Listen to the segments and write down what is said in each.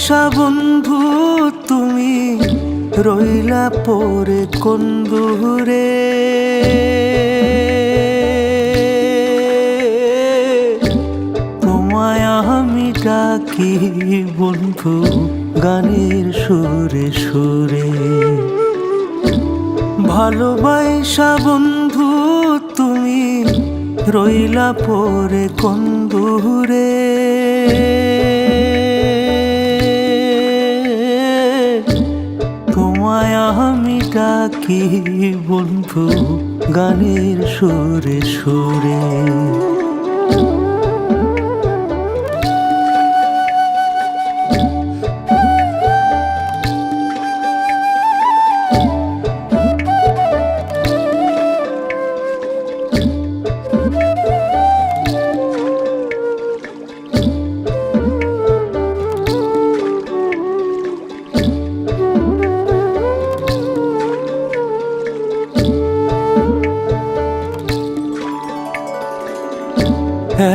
ভালোবাসা বন্ধু তুমি রইলা পরে কোন দূরে, তোমায় আমি ডাকি বন্ধু গানের সুরে সুরে। ভালোবাসা বন্ধু তুমি রইলা পরে কোন দূরে, তোমায় আমি ডাকি বন্ধু গানের সুরে সুরে।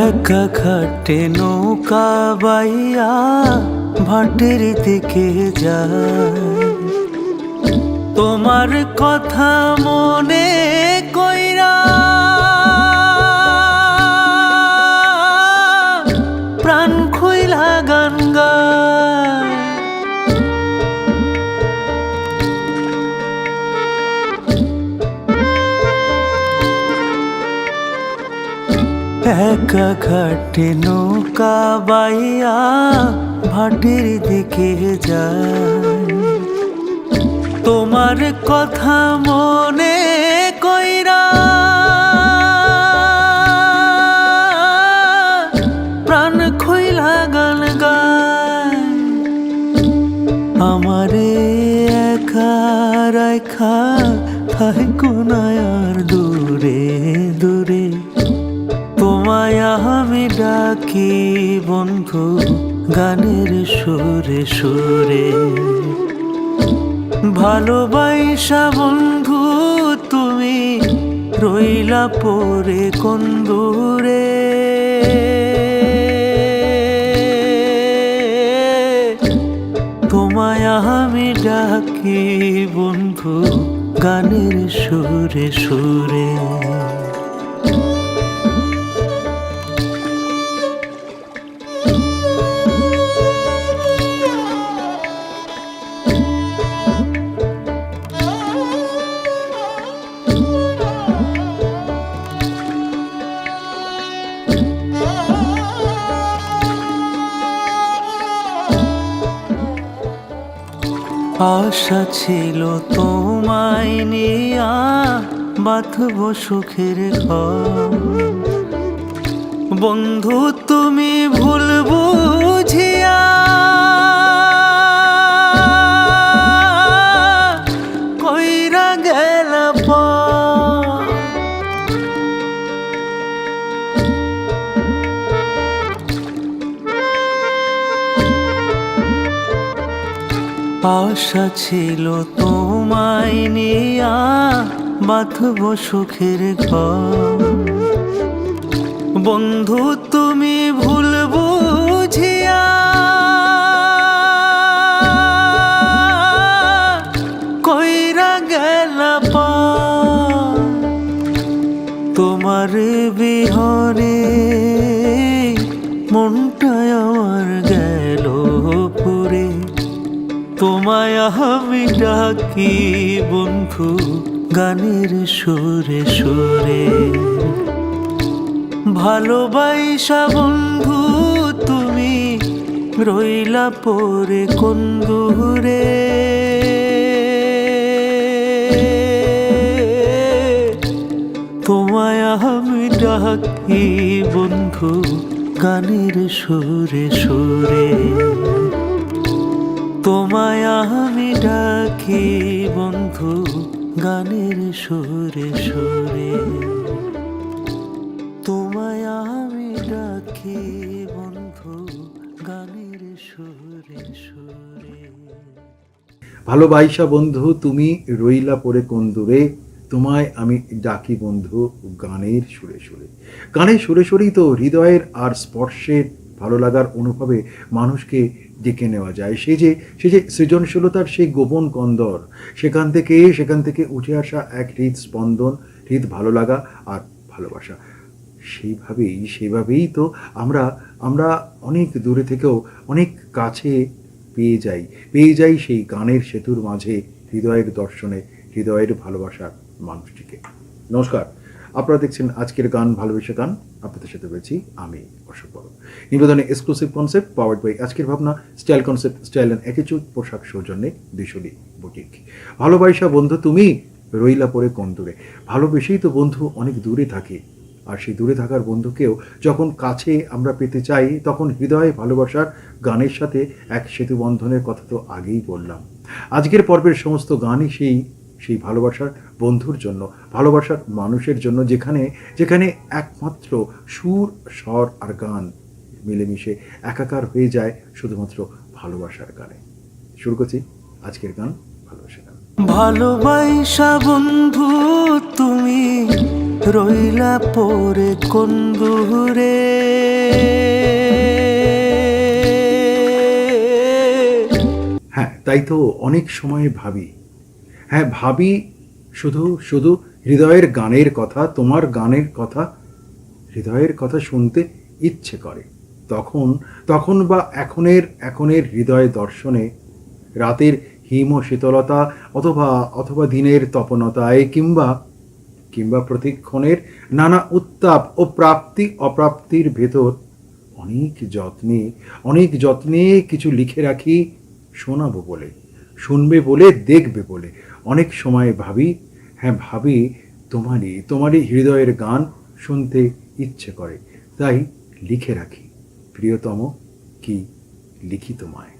একা ঘাটে নৌকা বাইয়া ভাটের দিকে যায়, তোমার কথা মনে কইরা প্রাণ খুইলা গান গায়। একা ঘাটে নৌকা বাইয়া ভাটের দিকে যায়, তোমার কথা মনে কইরা প্রাণ খুইলা গান গায়। আমারে একা রাখা থাইকো না আর দূরে দূরে, তোমায় আমি ডাকি বন্ধু গানের সুরে সুরে। ভালোবাসা বন্ধু তুমি রইলা পরে কোন দূরে, তোমায় আমি ডাকি বন্ধু গানের সুরে সুরে। আশা ছিল তোমায় নিয়া বাঁধব সুখের ঘর, বন্ধু তুমি ভুল বুঝিয়া কইরা গেলা পর। আশা ছিল তোমায় নিয়া বাঁধব সুখের ঘর, বন্ধু তুমি ভুল বুঝিয়া কইরা গেলা পর। তোমার বিহনে মনটায় আমার গেল পুরে, তোমায় আমি ডাকি বন্ধু গানের সুরে সুরে। ভালোবাসা বন্ধু তুমি রইলা পরে কোন দূরে, তোমায় আমি ডাকি বন্ধু গানের সুরে সুরে। তোমায় আমি ডাকি বন্ধু গানের সুরে সুরে। তোমায় আমি ডাকি বন্ধু গানের সুরে সুরে। ভালোবাসা বন্ধু তুমি রইলা পরে কোন দূরে, তোমায় আমি ডাকি বন্ধু গানের সুরে সুরে। গানের সুরে সুরেই তো হৃদয়ের আর স্পর্শের ভালো লাগার অনুভবে মানুষকে ডেকে নেওয়া যায়। সে যে সৃজনশীলতার সেই গোপন কন্দর, সেখান থেকে উঠে আসা এক হৃদস্পন্দন, ভালো লাগা আর ভালোবাসা। সেইভাবেই তো আমরা আমরা অনেক দূরে থেকেও অনেক কাছে পেয়ে যাই সেই গানের সেতুর মাঝে হৃদয়ের দর্শনে, হৃদয়ের ভালোবাসার মানুষটিকে। নমস্কার, আপনারা দেখছেন আজকের গান ভালোবেসে গান। আপনাদের সাথে রয়েছি আমি অশোক বড়। নিবেদনে এক্সক্লুসিভ কনসেপ্ট পাওয়ার্ড বাই আজকের ভাবনা, style concept, style and attitude, পোশাক সৌজন্যে দিশলি বুটিক। ভালোবাসা বন্ধু তুমি রইলা পড়ে কোন দূরে। ভালোবেসেই তো বন্ধু অনেক দূরে থাকে, আর সেই দূরে থাকার বন্ধুকেও যখন কাছে আমরা পেতে চাই, তখন হৃদয়ে ভালোবাসার গানের সাথে এক সেতু বন্ধনের কথা তো আগেই বললাম। আজকের পর্বের সমস্ত গানই সেই ভালোবাসার বন্ধুর জন্য, ভালোবাসার মানুষের জন্য, যেখানে একমাত্র সুর, স্বর আর গান মিলেমিশে একাকার হয়ে যায় শুধুমাত্র ভালোবাসার গানে। শুরু করছি আজকের গান ভালোবাসা গান। ভালোবাসা বন্ধু তুমি রইলা পরে কোন দূরে। হ্যাঁ, তাই তো অনেক সময় ভাবি শুধু হৃদয়ের গানের কথা, তোমার গানের কথা, হৃদয়ের কথা শুনতে ইচ্ছে করে। তখন বা এখনের হৃদয় দর্শনে, রাতের হিম শীতলতা অথবা দিনের তপনতায়, কিংবা প্রতিক্ষণের নানা উত্তাপ ও অপ্রাপ্তির ভেতর অনেক যত্নে কিছু লিখে রাখি, শোনাবো বলে, শুনবে বলে, দেখবে বলে। অনেক সময় ভাবি তোমারই হৃদয়ের গান শুনতে ইচ্ছে করে, তাই লিখে রাখি। প্রিয়তম, কি লিখি তোমায়।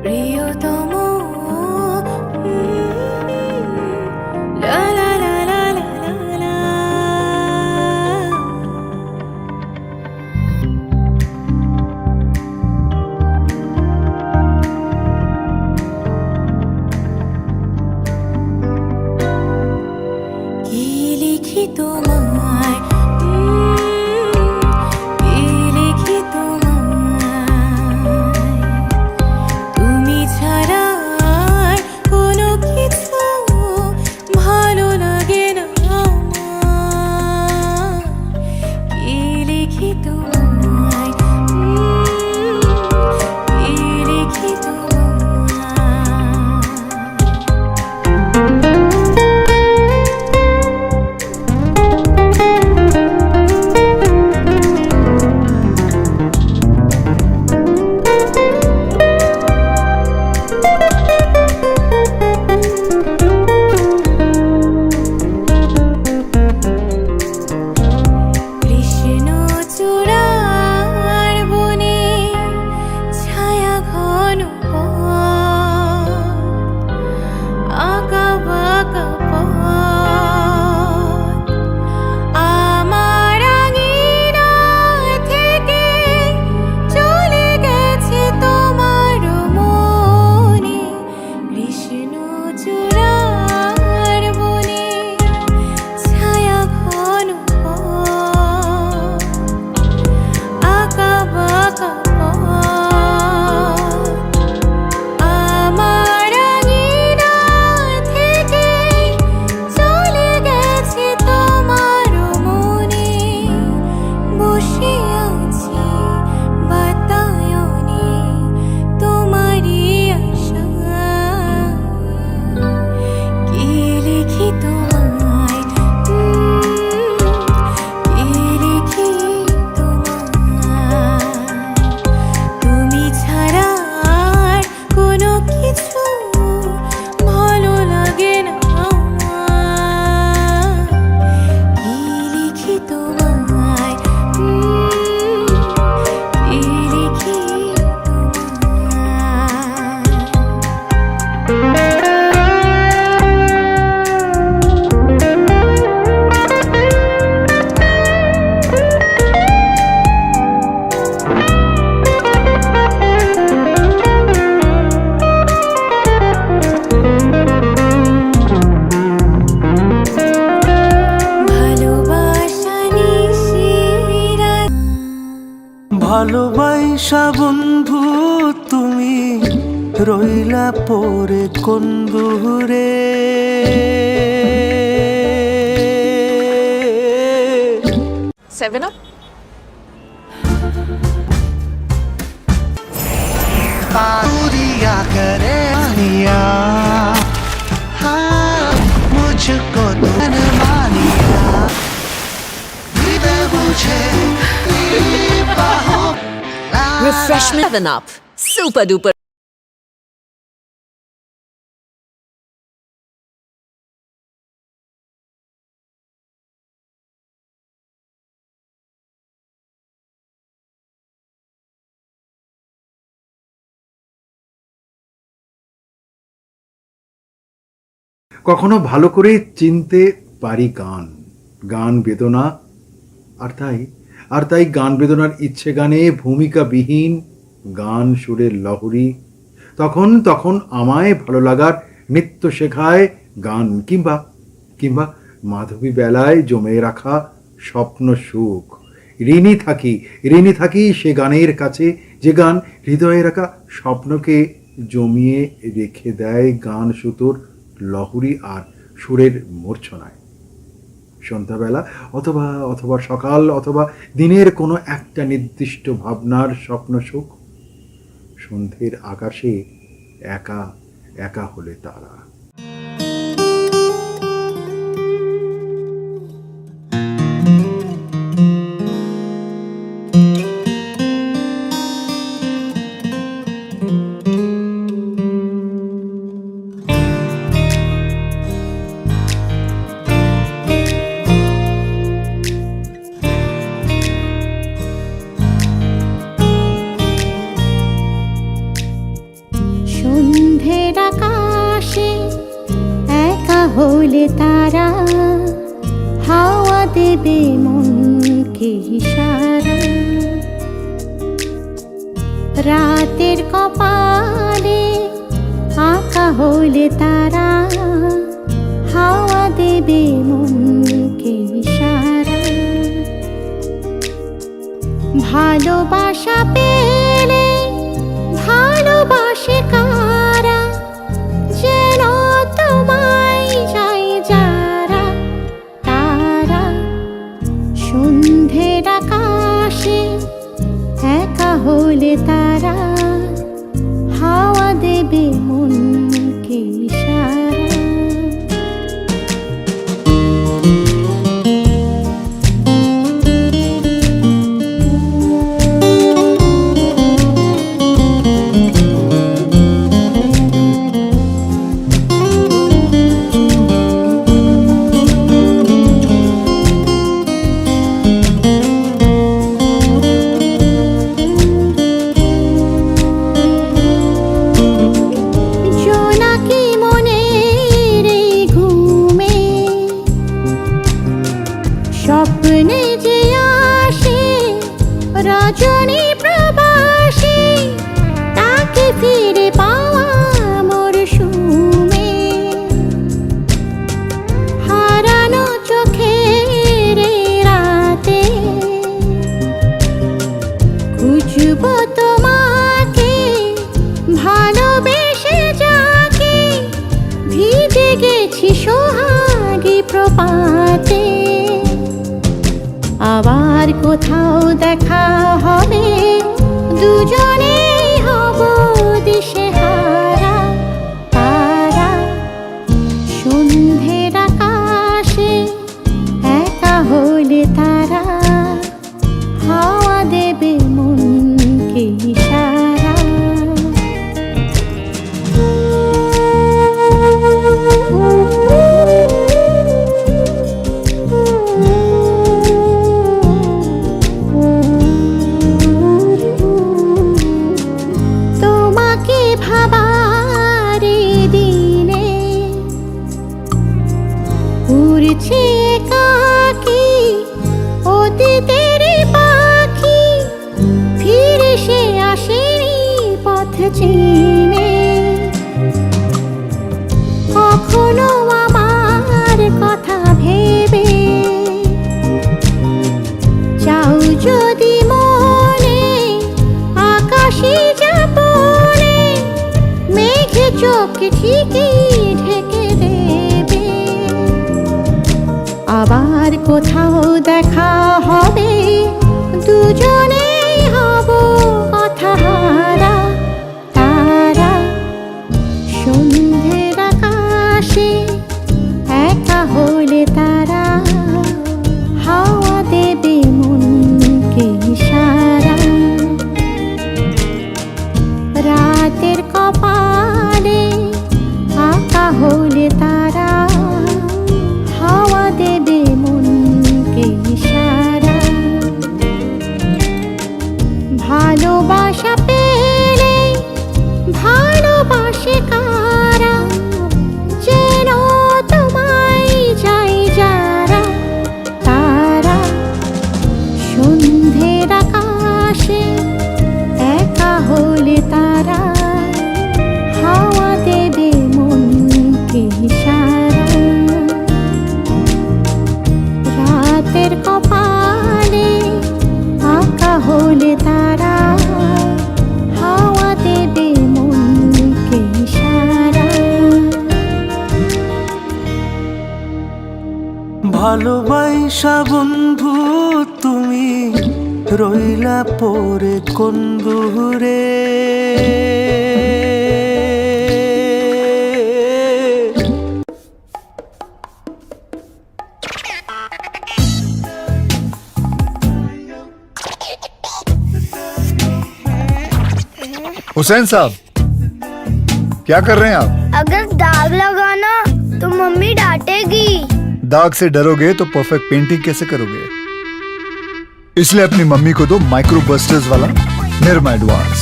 প্রিয়তম লা লা লা লা লা লা লা ভালোবাসা বন্ধু তুমি রইলা পরে কোন দূরে। 7 Up? पूरिया करे मानिया, हाँ मुझको तो मानिया, मुझे Refreshment 7 Up. Super duper. কখনো ভালো করে চিনতে পারি গান, গান বেদনা, আর তাই গান বেদনার ইচ্ছে গানে ভূমিকাবিহীন গান সুরের লহরী। তখন আমায় ভালো লাগার নিত্য শেখায় গান, কিংবা মাধবী বেলায় জমে রাখা স্বপ্ন সুখ। ঋণী থাকি সে গানের কাছে যে গান হৃদয়ে রাখা স্বপ্নকে জমিয়ে রেখে দেয় গান সুতোর লহরী আর সুরের মূর্ছনায়। সন্ধ্যাবেলা অথবা সকাল অথবা দিনের কোনো একটা নির্দিষ্ট ভাবনার স্বপ্ন সুখ। সন্ধ্যের আকাশে একা একা হলে তারা। সন্ধ্যের আকাশে একা হলে তারা, হাওয়া দেবে মনকে ইশারা। রাতের কপালে আঁকা হলে তারা, হাওয়া দেবে মনকে ইশারা। ভালোবাসা পেলে ভালোবাসে কারা, যেন তোমায় চাই যারা তারা। সন্ধ্যের আকাশে একা হলে তারা, হাওয়া দেবে মনকে ইশারা। স্বপ্নে যে আসে রজনী প্রবাসী, তাকে ফিরে পাওয়া মরশুমে। হারানো চোখের রাতে খুঁজব তোমাকে, ভালোবেসে যাকে ভিজে গেছি সোহাগী প্রপাতে। আবার কোথাও দেখা হবে, দুজনে হব দিশেহারা তারা। সন্ধ্যের আকাশে একা হলে তারা, হাওয়া দেবে মনকে ইশারা। রইলা পরে কোন দূরে। हुसैन साहब, क्या कर रहे हैं आप? अगर दाग लगाना तो मम्मी डांटेगी। दाग से डरोगे तो परफेक्ट पेंटिंग कैसे करोगे? इसलिए अपनी मम्मी को दो माइक्रो बस्टर्स वाला निरमा एडवांस,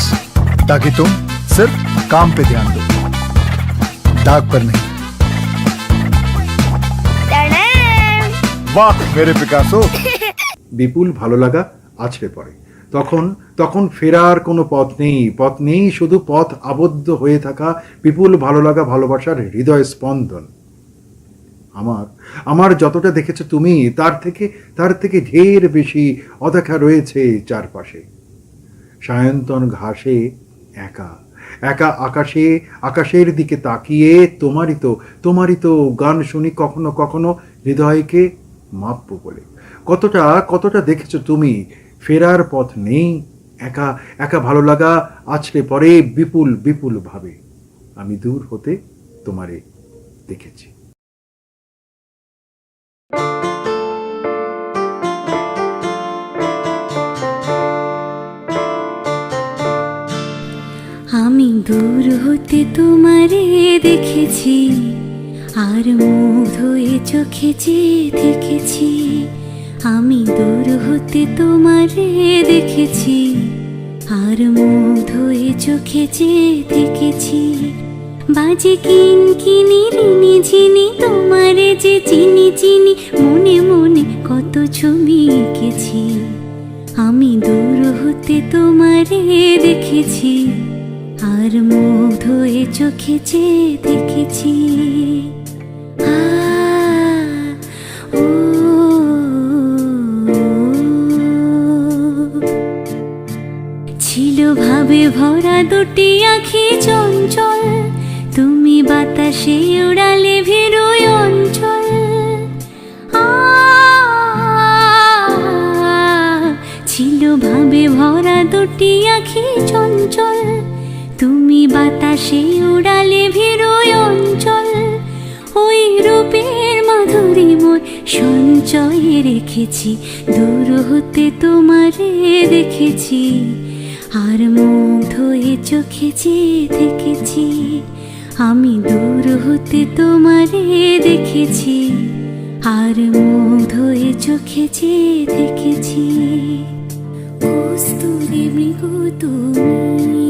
ताकि तुम सिर्फ काम पे ध्यान दो, दाग पर नहीं। वाह मेरे पिकासो। বিপুল ভালো লাগা আছড়ে পড়ে। তখন তখন ফেরার কোনো পথ নেই, শুধু পথ আবদ্ধ হয়ে থাকা বিপুল ভালো লাগা, ভালোবাসার হৃদয় স্পন্দন। আমার যতটা দেখেছো তুমি, তার থেকে ঢের বেশি অদেখা রয়েছে চারপাশে। সায়ন্তন ঘাসে একা একা আকাশের দিকে তাকিয়ে তোমারই তো গান শুনি কখনো কখনো হৃদয়কে মাপব বলে। কতটা দেখেছো তুমি, ফেরার পথ নেই, একা ভালো লাগা আছড়ে পড়ে বিপুল ভাবে। আমি দূর হতে তোমারে দেখেছি। আমি দূর হতে তোমারে দেখেছি, আর মুগ্ধ হয়ে চোখে চেয়ে দেখেছি। আমি দূর হতে তোমারে দেখেছি, আর মুগ্ধ হয়ে চোখে চেয়ে দেখেছি। বাজে কিনকিনি রিনি ঝিনি, তোমারে যে চিনি মনে মনে কত ছবি এঁকেছি। আমি দূর হতে তোমারে দেখেছি, আর মুগ্ধ হয়ে চোখে চেয়ে দেখেছি। ছিল ভাবে ভরা দুটি আঁখি চঞ্চল, তুমি বাতাসে উড়ালে ভেরোয় অঞ্চল। ছিল ভাবে ভরা দুটি আঁখি চঞ্চল, তুমি বাতাসে উড়ালে ভেরোয় অঞ্চল। ওই রূপের মাধুরী মোর সঞ্চয়ে রেখেছি, দূর হতে তোমারে দেখেছি, আর মুগ্ধ হয়ে চোখে চেয়ে দেখেছি। আমি দূর হতে তোমারে দেখেছি, আর মুগ্ধ হয়ে চোখে চেয়ে দেখেছি। কস্তুরী মৃগ তুমি,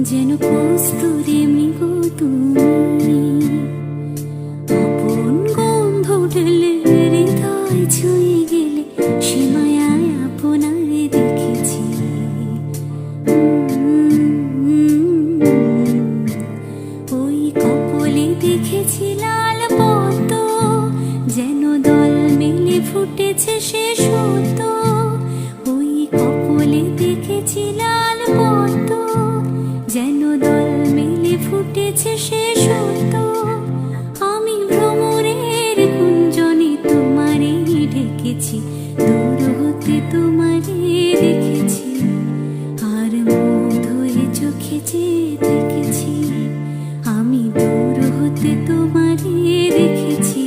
যেন কস্তুরী মৃগ তুমি, আপন গন্ধ ঢেলে হৃদয় ছুঁয়ে গেলে সীমায় আপনারে দেখেছি। ওই কপলে দেখেছি লাল পদ্ম, যেন দল মেলে ফুটেছে সে সত্য। ওই কপলে দেখেছি লাল পদ্ম, যেন দল মেলে ফুটেছে সে সত্য। আমি ভ্রমরের কুঞ্জনে তোমারে ঢেকেছি, দূর হতে তোমারে দেখেছি, আর মুগ্ধ হয়ে চোখে চেয়ে দেখেছি। আমি দূর হতে তোমারে দেখেছি,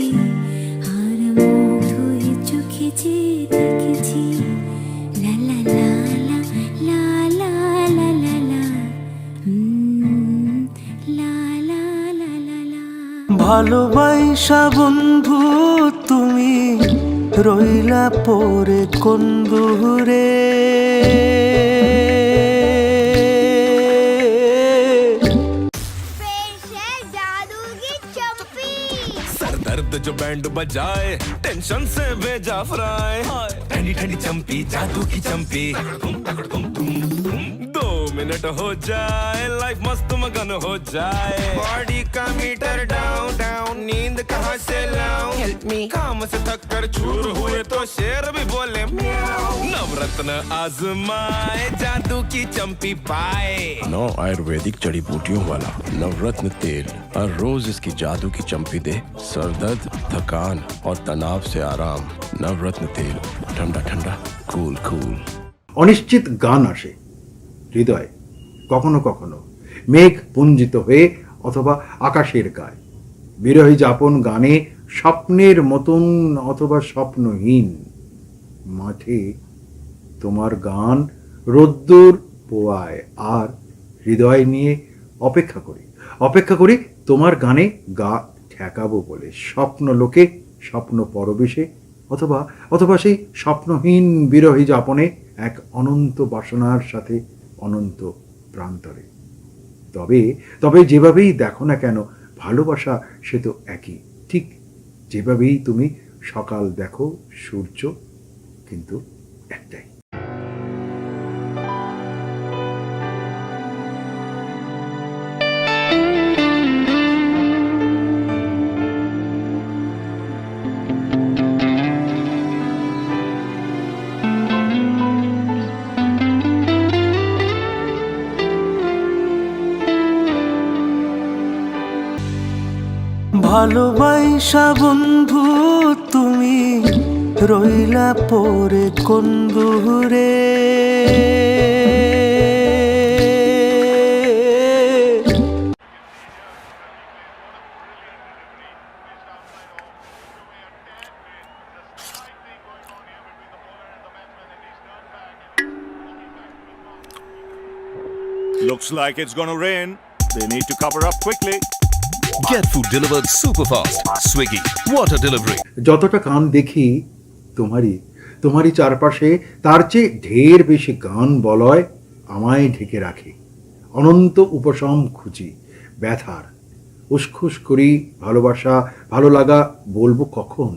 আর মুগ্ধ হয়ে চোখে চেয়ে দেখেছি। লা লা লা লা লা লা লা লা লা, লা লা লা লা লা। ভালোবাসা বন্ধু তুমি রইলা পরে কোন দূরে। जादू की चप्पी। सर दर्द जो बैंड बजाए, टेंशन से भेजा फ्राई। ठंडी ठंडी चंपी, जादू की चंपी, 2 मिनट हो जाए, लाइफ मस्त मगन हो जाए। बॉडी का मीटर डाउन डाउन, नींद कहाँ से लाऊं? Help me. काम से थक कर चूर हुए तो शेर भी बोले म्याऊं। नवरत्न आजमाए, जादू की चंपी पाए। 9 आयुर्वेदिक जड़ी बूटियों वाला नवरत्न तेल हर रोज इसकी जादू की चंपी दे सर दर्द, थकान और तनाव से आराम। नवरत्न तेल, ठंडा ठंडा, कूल कूल। অনিশ্চিত গান আসে হৃদয়ে, কখনো কখনো মেঘ পুঞ্জিত হয়ে অথবা আকাশের গায়ে। বিরহী যাপন গানে স্বপ্নের মতন অথবা স্বপ্নহীন। মাঠে তোমার গান রোদ্দুর পোয়ায়, আর হৃদয় নিয়ে অপেক্ষা করি তোমার গানে গা ঠেকাবো বলে। স্বপ্ন লোকে, স্বপ্ন পরবেশে, অথবা সেই স্বপ্নহীন বিরহী যাপনে এক অনন্ত বাসনার সাথে অনন্ত প্রান্তরে। তবে যেভাবেই দেখো না কেন, ভালোবাসা সে তো একই। ঠিক যেভাবেই তুমি সকাল দেখো, সূর্য কিন্তু একটাই। ভালোবাসা বন্ধু তুমি রইলা পরে কোন দূরে। Looks like it's gonna rain. They need to cover up quickly. Get food delivered super fast. Swiggy, water delivery. যতটা কান দেখি তোমারই চারপাশে, তার চেয়ে ঢের বেশি গান বলয় আমায় ঢেকে রাখে। অনন্ত উপশম খুঁজি ব্যথার, উসখুস করি ভালোবাসা, ভালো লাগা বলবো কখন।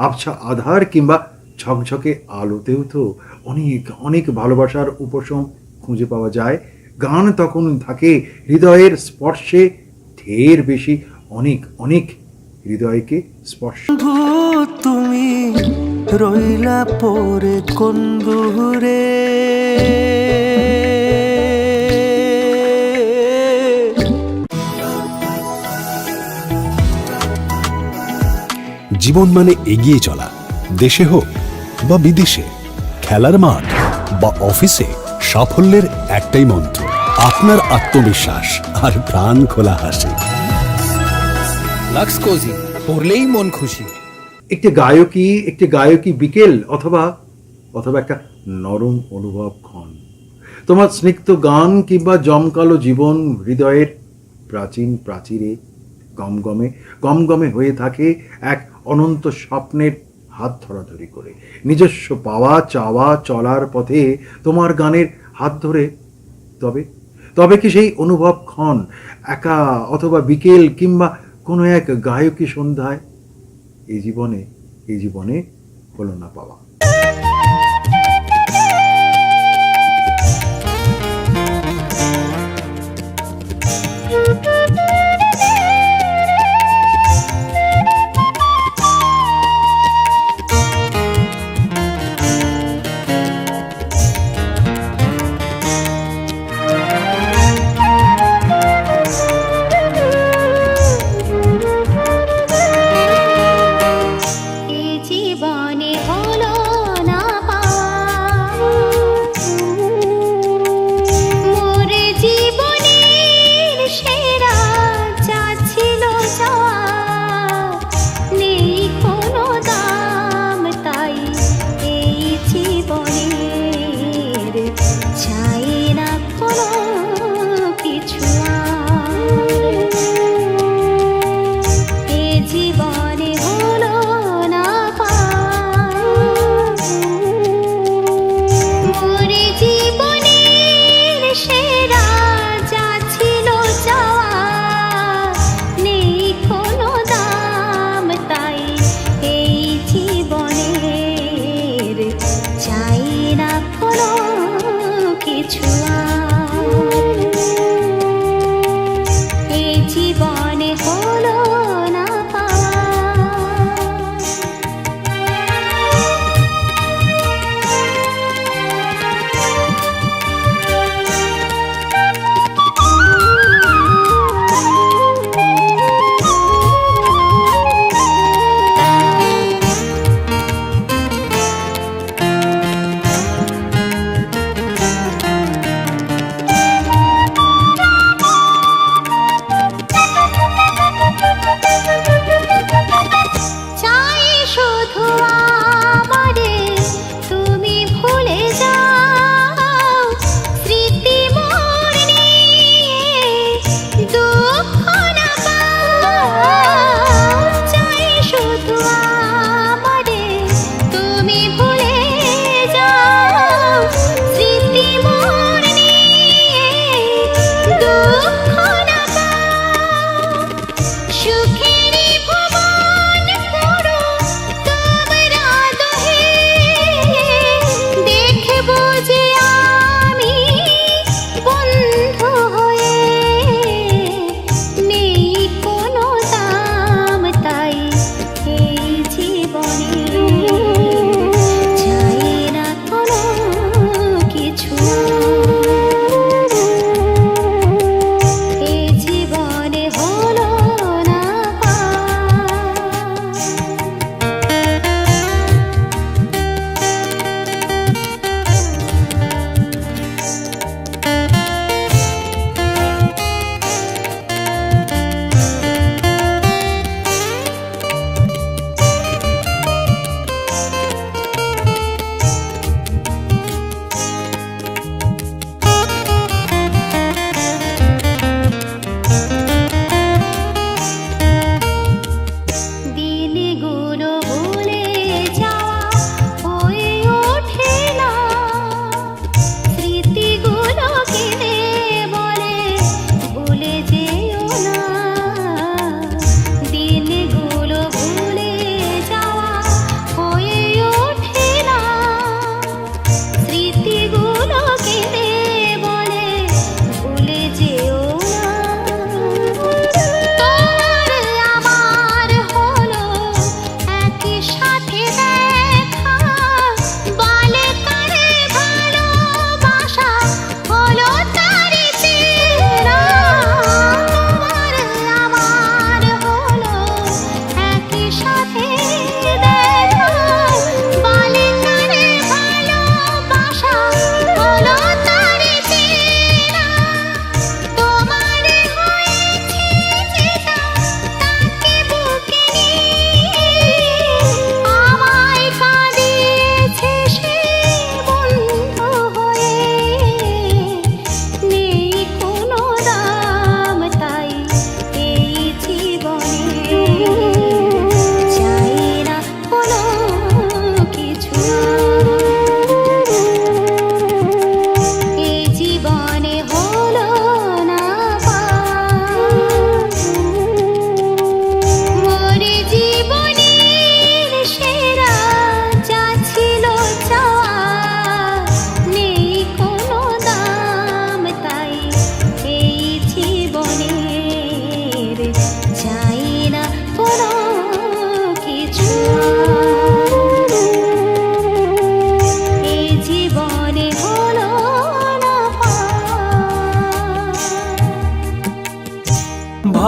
আবছা আধার কিংবা ঝকঝকে আলোতেও তো অনেক ভালোবাসার উপশম খুঁজে পাওয়া যায়। গান তখন থাকে হৃদয়ের স্পর্শে ঢের বেশি, অনেক হৃদয়কে স্পর্শ। বন্ধু তুমি রইলা পরে কোন দূরে। জীবন মানে এগিয়ে চলা, দেশে হোক বা বিদেশে, খেলার মাঠ বা অফিসে, সাফল্যের একটাই মন্ত্র, আপনার আত্মবিশ্বাস আর প্রাণ খোলা হাসি। লাক্স কোজি, পড়লেই মন খুশি। একটি গায়কী বিকেল অথবা একটা নরম অনুভব ক্ষণ। তোমার স্নিগ্ধ গান কিংবা জমকালো জীবন হৃদয়ের প্রাচীন প্রাচীরে গমগমে হয়ে থাকে এক অনন্ত স্বপ্নের হাত ধরাধরি করে। নিজস্ব পাওয়া চাওয়া চলার পথে তোমার গানের হাত ধরে। তবে কি সেই অনুভব ক্ষণ একা অথবা বিকেল কিংবা কোনো এক গায়কী সন্ধ্যায় এই জীবনে হলো না পাওয়া। জীবনে হলো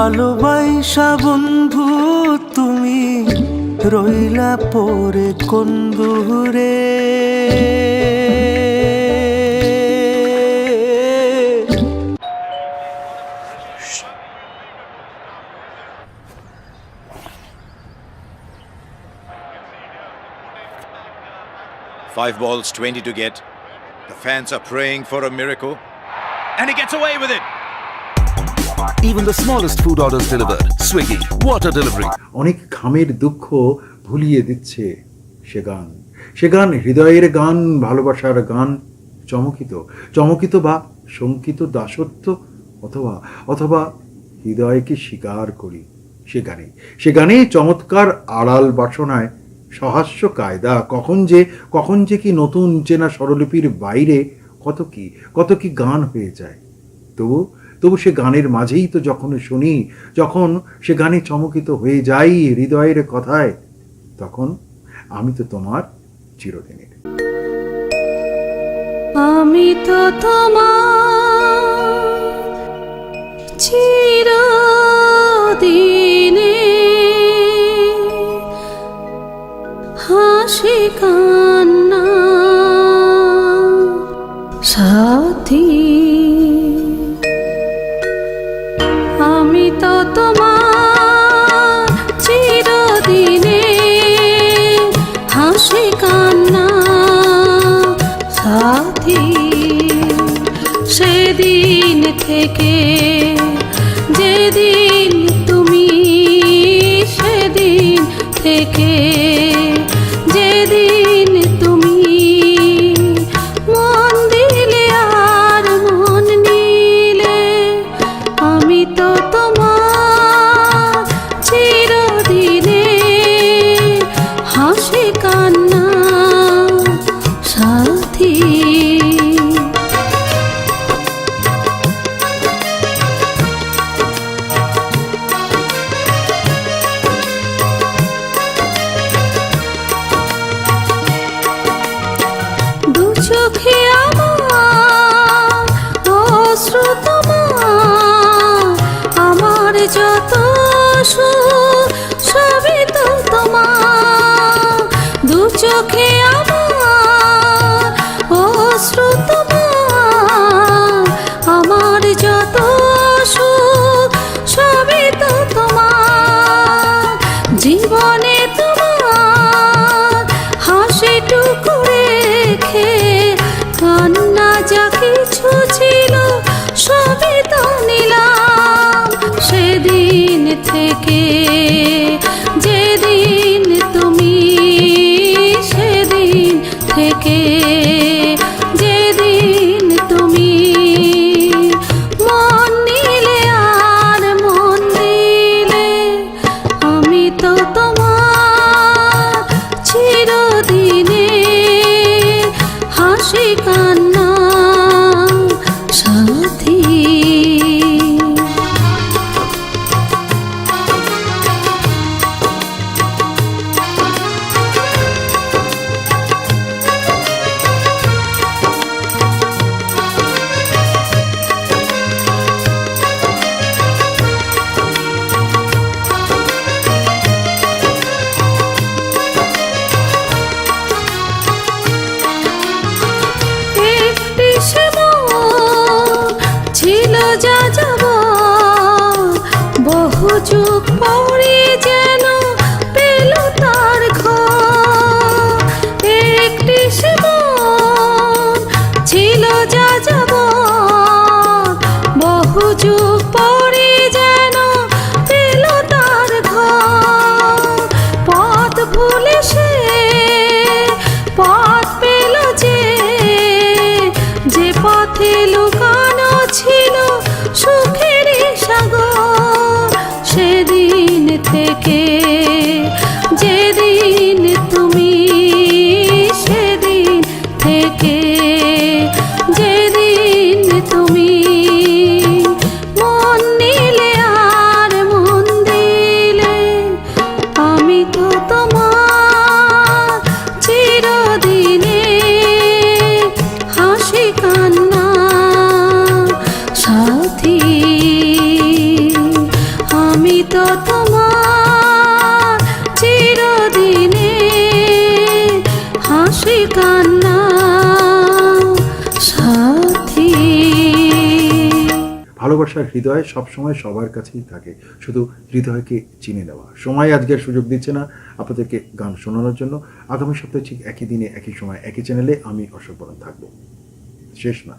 ভালোবাসা বন্ধু তুমি রইলা পরে কোন দূরে। Five balls, 20 to get. The fans are praying for a miracle. And he gets away with it. Even the smallest food orders delivered. Swiggy, water delivery. অনেক ঘামের দুঃখ ভুলিয়ে দিচ্ছে সে গান হৃদয়ের গান, ভালোবাসার গান, চমকিত চমকিত বা শঙ্কিত দাসত্ব, অথবা হৃদয়কে স্বীকার করি সে গানে চমৎকার আড়াল বাসনায় সহাস্য কায়দা, কখন যে কি নতুন চেনা স্বরলিপির বাইরে কত কি গান হয়ে যায়। তবু সে গানের মাঝেই তো যখন সে গানে চমকিত হয়ে যাই হৃদয়ের কথায়, তখন আমি তো তোমার চিরদিনের। আমি তো তোমার চিরদিনে হাসি কান্না সাথী। আমি তো তোমার চিরদিনে হাসি কান্না সাথী। সেদিন থেকে যেদিন তুমি, সেদিন থেকে যেদিন তুমি মন দিলে আর মন নিলে, আমি তো তোমার চিরদিনে হাসি কান্না সাথী। দু চোখে আমার অশ্রু তোমার, আমার যত সুখ সবই তো তোমার। দু চোখে আমার অশ্রু তোমার, আমার যত সুখ সবই তো তোমার। জীবনে তোমার হাসিটুকু রেখে কান্না যা কিছু ছিল সবই তো নিলাম। সেদিন থেকে যেদিন তুমি, সেদিন থেকে যেদিন তুমি মন নিলে আর মন দিলে, আমি তো তোমার চিরদিনে হাসি কান্না সাথী। একটি সে মন ছিল যা যাব, বহু যুগ পরে যেন পেল তার ঘর। একটি সে মন ছিল যা যাব, বহু যুগ পরে যেন পেল তার ঘর। পথ ভুলে সে পথ পেল যে পথে লুকানো ছিল সুখের সাগর। সেদিন ভালোবাসার হৃদয় সবসময় সবার কাছেই থাকে, শুধু হৃদয়কে চিনে নেওয়া। সময় আজকের সুযোগ দিচ্ছে না আপনাদেরকে গান শোনানোর জন্য। আগামী সপ্তাহে ঠিক একই দিনে একই সময় একই চ্যানেলে আমি অশোক বরণ থাকবো। শেষ না,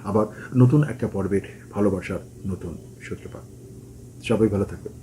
আবার নতুন একটা পর্বের ভালোবাসার নতুন সূত্রপাত। সবাই ভালো থাকবেন।